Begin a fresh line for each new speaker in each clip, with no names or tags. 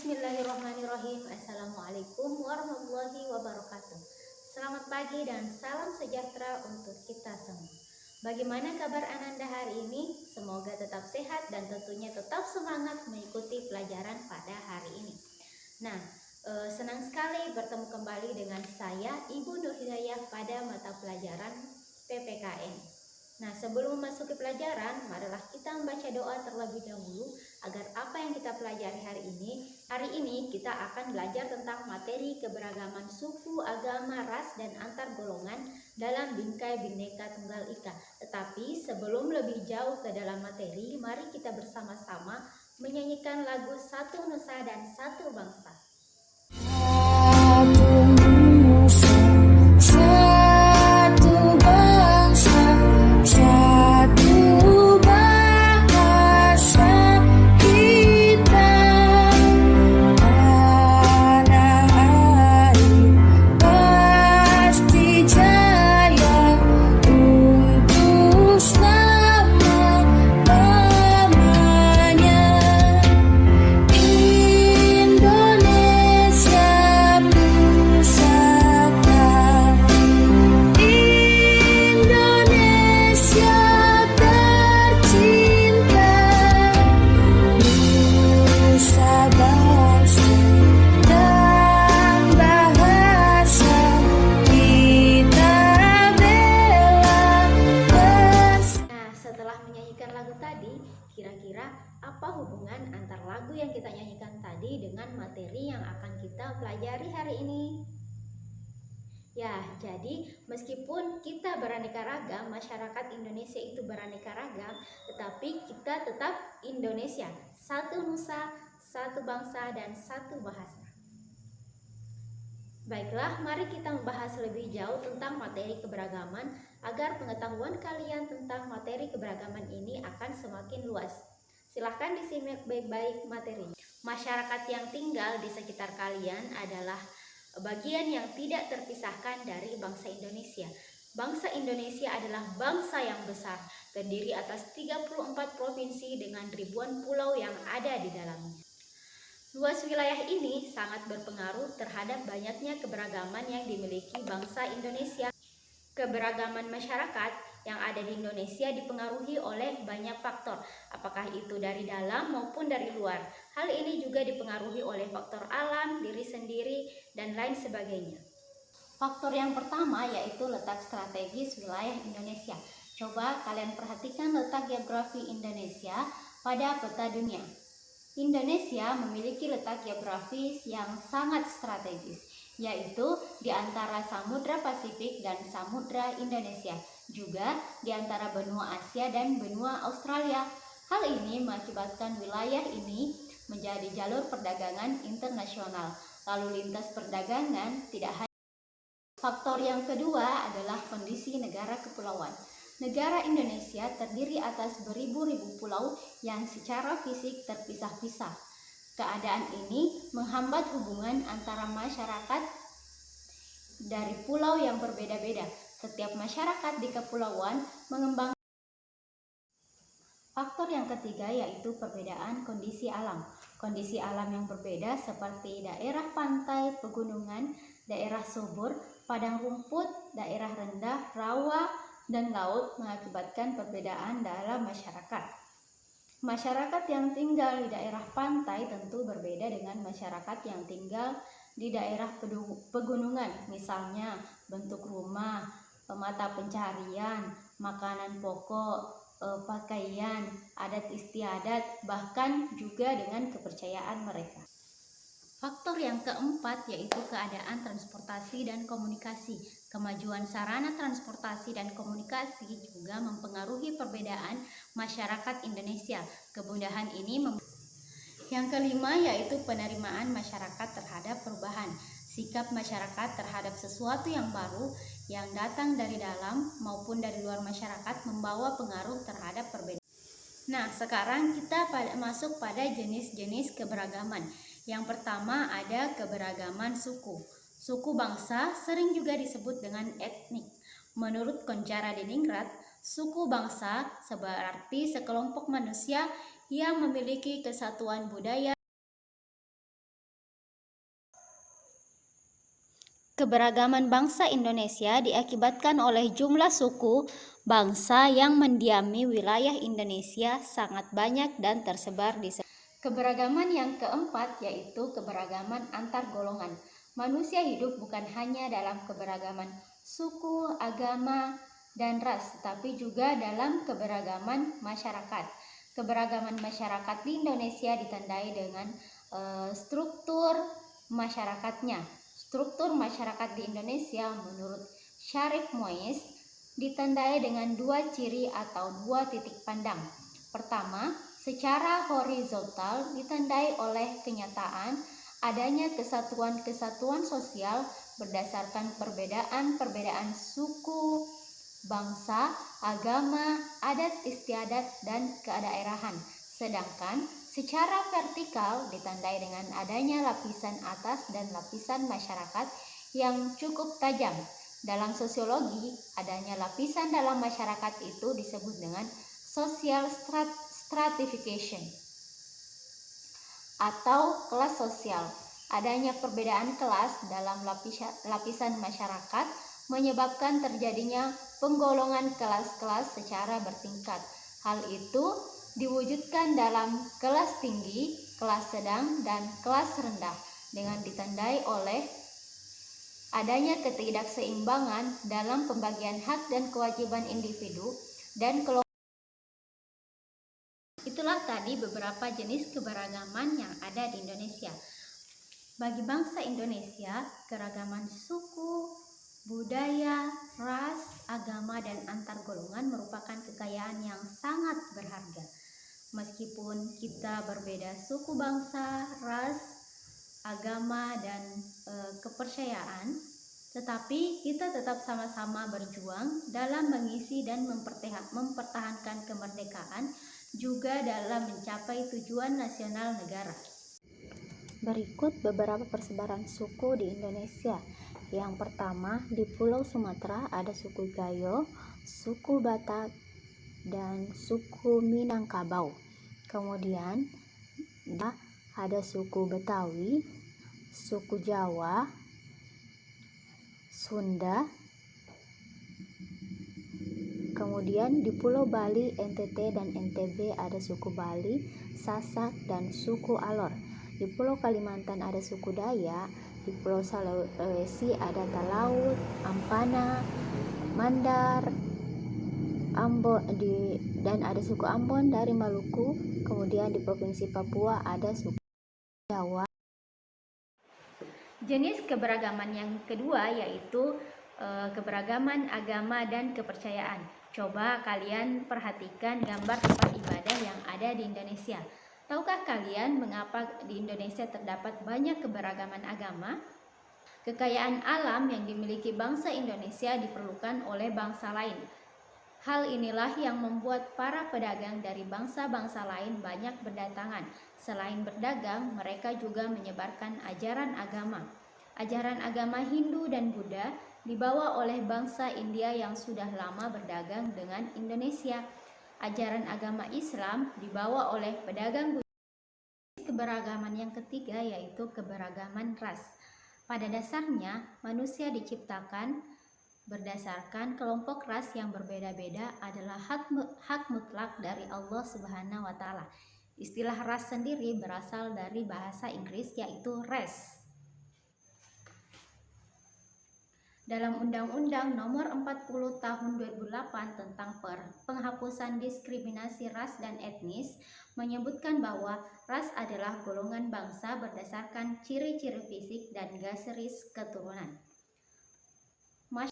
Bismillahirrahmanirrahim. Assalamualaikum warahmatullahi wabarakatuh. Selamat pagi dan salam sejahtera untuk kita semua. Bagaimana kabar Ananda hari ini? Semoga tetap sehat dan tentunya tetap semangat mengikuti pelajaran pada hari ini. Nah, senang sekali bertemu kembali dengan saya, Ibu Nur Hidayah, pada mata pelajaran PPKN. Nah, sebelum memasuki pelajaran, marilah kita membaca doa terlebih dahulu agar apa yang kita pelajari hari ini kita akan belajar tentang materi keberagaman suku, agama, ras, dan antar golongan dalam Bingkai Bhinneka Tunggal Ika. Tetapi sebelum lebih jauh ke dalam materi, mari kita bersama-sama menyanyikan lagu Satu Nusa dan Satu Bangsa. Kira-kira apa hubungan antar lagu yang kita nyanyikan tadi dengan materi yang akan kita pelajari hari ini? Ya, jadi meskipun kita beraneka ragam, masyarakat Indonesia itu beraneka ragam, tetapi kita tetap Indonesia, satu nusa, satu bangsa, dan satu bahasa. Baiklah, mari kita membahas lebih jauh tentang materi keberagaman agar pengetahuan kalian tentang materi keberagaman ini akan semakin luas. Silahkan disimak baik-baik materinya. Masyarakat yang tinggal di sekitar kalian adalah bagian yang tidak terpisahkan dari bangsa Indonesia. Bangsa Indonesia adalah bangsa yang besar, terdiri atas 34 provinsi dengan ribuan pulau yang ada di dalamnya. Luas wilayah ini sangat berpengaruh terhadap banyaknya keberagaman yang dimiliki bangsa Indonesia. Keberagaman masyarakat yang ada di Indonesia dipengaruhi oleh banyak faktor, apakah itu dari dalam maupun dari luar. Hal ini juga dipengaruhi oleh faktor alam, diri sendiri, dan lain sebagainya. Faktor yang pertama yaitu letak strategis wilayah Indonesia. Coba kalian perhatikan letak geografi Indonesia pada peta dunia. Indonesia memiliki letak geografis yang sangat strategis, yaitu di antara Samudra Pasifik dan Samudra Indonesia, juga di antara benua Asia dan benua Australia. Hal ini mengakibatkan wilayah ini menjadi jalur perdagangan internasional. Lalu lintas perdagangan tidak hanya. Faktor yang kedua adalah kondisi negara kepulauan. Negara Indonesia terdiri atas beribu-ribu pulau yang secara fisik terpisah-pisah. Keadaan ini menghambat hubungan antara masyarakat dari pulau yang berbeda-beda. Setiap masyarakat di kepulauan mengembangkan. Faktor yang ketiga yaitu perbedaan kondisi alam. Kondisi alam yang berbeda seperti daerah pantai, pegunungan, daerah subur, padang rumput, daerah rendah, rawa, dan laut mengakibatkan perbedaan dalam masyarakat. Masyarakat yang tinggal di daerah pantai tentu berbeda dengan masyarakat yang tinggal di daerah pegunungan, misalnya bentuk rumah, mata pencaharian, makanan pokok, pakaian, adat istiadat, bahkan juga dengan kepercayaan mereka. Faktor yang keempat yaitu keadaan transportasi dan komunikasi. Kemajuan sarana transportasi dan komunikasi juga mempengaruhi perbedaan masyarakat Indonesia. Kemudahan ini Yang kelima yaitu penerimaan masyarakat terhadap perubahan. Sikap masyarakat terhadap sesuatu yang baru yang datang dari dalam maupun dari luar masyarakat membawa pengaruh terhadap perbedaan. Nah, sekarang kita masuk pada jenis-jenis keberagaman. Yang pertama ada keberagaman suku. Suku bangsa sering juga disebut dengan etnik. Menurut Koncara Diningrat, suku bangsa berarti sekelompok manusia yang memiliki kesatuan budaya, Keberagaman bangsa Indonesia diakibatkan oleh jumlah suku bangsa yang mendiami wilayah Indonesia sangat banyak dan tersebar di keberagaman yang keempat yaitu keberagaman antar golongan. Manusia hidup bukan hanya dalam keberagaman suku, agama, dan ras, tapi juga dalam keberagaman masyarakat. Keberagaman masyarakat di Indonesia ditandai dengan struktur masyarakatnya. Struktur masyarakat di Indonesia menurut Syarif Mois ditandai dengan dua ciri atau dua titik pandang. Pertama, secara horizontal ditandai oleh kenyataan adanya kesatuan-kesatuan sosial berdasarkan perbedaan-perbedaan suku, bangsa, agama, adat istiadat, dan kedaerahan. Sedangkan secara vertikal ditandai dengan adanya lapisan atas dan lapisan masyarakat yang cukup tajam. Dalam sosiologi, adanya lapisan dalam masyarakat itu disebut dengan social stratification atau kelas sosial. Adanya perbedaan kelas dalam lapisan masyarakat menyebabkan terjadinya penggolongan kelas-kelas secara bertingkat. Hal itu diwujudkan dalam kelas tinggi, kelas sedang, dan kelas rendah dengan ditandai oleh adanya ketidakseimbangan dalam pembagian hak dan kewajiban individu dan kelompok. Itulah tadi beberapa jenis keberagaman yang ada di Indonesia. Bagi bangsa Indonesia, keragaman suku, budaya, ras, agama, dan antar golongan merupakan kekayaan yang sangat berharga. Meskipun kita berbeda suku bangsa, ras, agama, dan kepercayaan, tetapi kita tetap sama-sama berjuang dalam mengisi dan mempertahankan kemerdekaan, juga dalam mencapai tujuan nasional negara. Berikut beberapa persebaran suku di Indonesia. Yang pertama, di Pulau Sumatera ada suku Gayo, suku Batak, dan suku Minangkabau. Kemudian ada suku Betawi, suku Jawa, Sunda. Kemudian di Pulau Bali, NTT, dan NTB ada suku Bali, Sasak, dan suku Alor. Di Pulau Kalimantan ada suku Dayak, di Pulau Sulawesi ada Talaut, Ampana, Mandar, dan ada suku Ambon dari Maluku. Kemudian di Provinsi Papua ada suku Jawa. Jenis keberagaman yang kedua yaitu keberagaman agama dan kepercayaan. Coba kalian perhatikan gambar tempat ibadah yang ada di Indonesia. Tahukah kalian mengapa di Indonesia terdapat banyak keberagaman agama? Kekayaan alam yang dimiliki bangsa Indonesia diperlukan oleh bangsa lain. Hal inilah yang membuat para pedagang dari bangsa-bangsa lain banyak berdatangan. Selain berdagang, mereka juga menyebarkan ajaran agama. Ajaran agama Hindu dan Buddha dibawa oleh bangsa India yang sudah lama berdagang dengan Indonesia. Ajaran agama Islam dibawa oleh pedagang Buddha. Keberagaman yang ketiga yaitu keberagaman ras. Pada dasarnya, manusia diciptakan berdasarkan kelompok ras yang berbeda-beda adalah hak mutlak dari Allah Subhanahu wa Ta'ala. Istilah ras sendiri berasal dari bahasa Inggris yaitu race. Dalam Undang-Undang Nomor 40 Tahun 2008 tentang penghapusan diskriminasi ras dan etnis menyebutkan bahwa ras adalah golongan bangsa berdasarkan ciri-ciri fisik dan garis keturunan.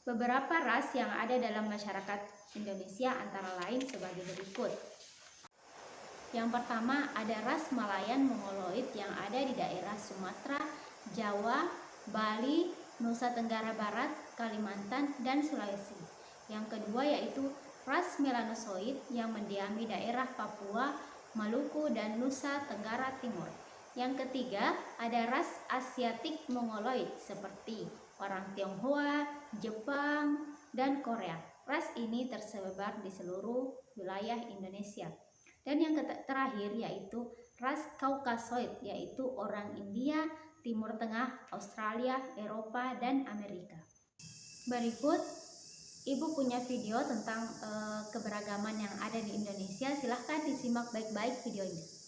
Beberapa ras yang ada dalam masyarakat Indonesia antara lain sebagai berikut. Yang pertama ada ras Malayan Mongoloid yang ada di daerah Sumatera, Jawa, Bali, Nusa Tenggara Barat, Kalimantan, dan Sulawesi. Yang kedua yaitu ras Melanosoid yang mendiami daerah Papua, Maluku, dan Nusa Tenggara Timur. Yang ketiga ada ras Asiatik Mongoloid seperti orang Tionghoa, Jepang, dan Korea. Ras ini tersebar di seluruh wilayah Indonesia. Dan yang terakhir yaitu ras Kaukasoid, yaitu orang India, Timur Tengah, Australia, Eropa, dan Amerika. Berikut Ibu punya video tentang keberagaman yang ada di Indonesia. Silahkan disimak baik-baik videonya.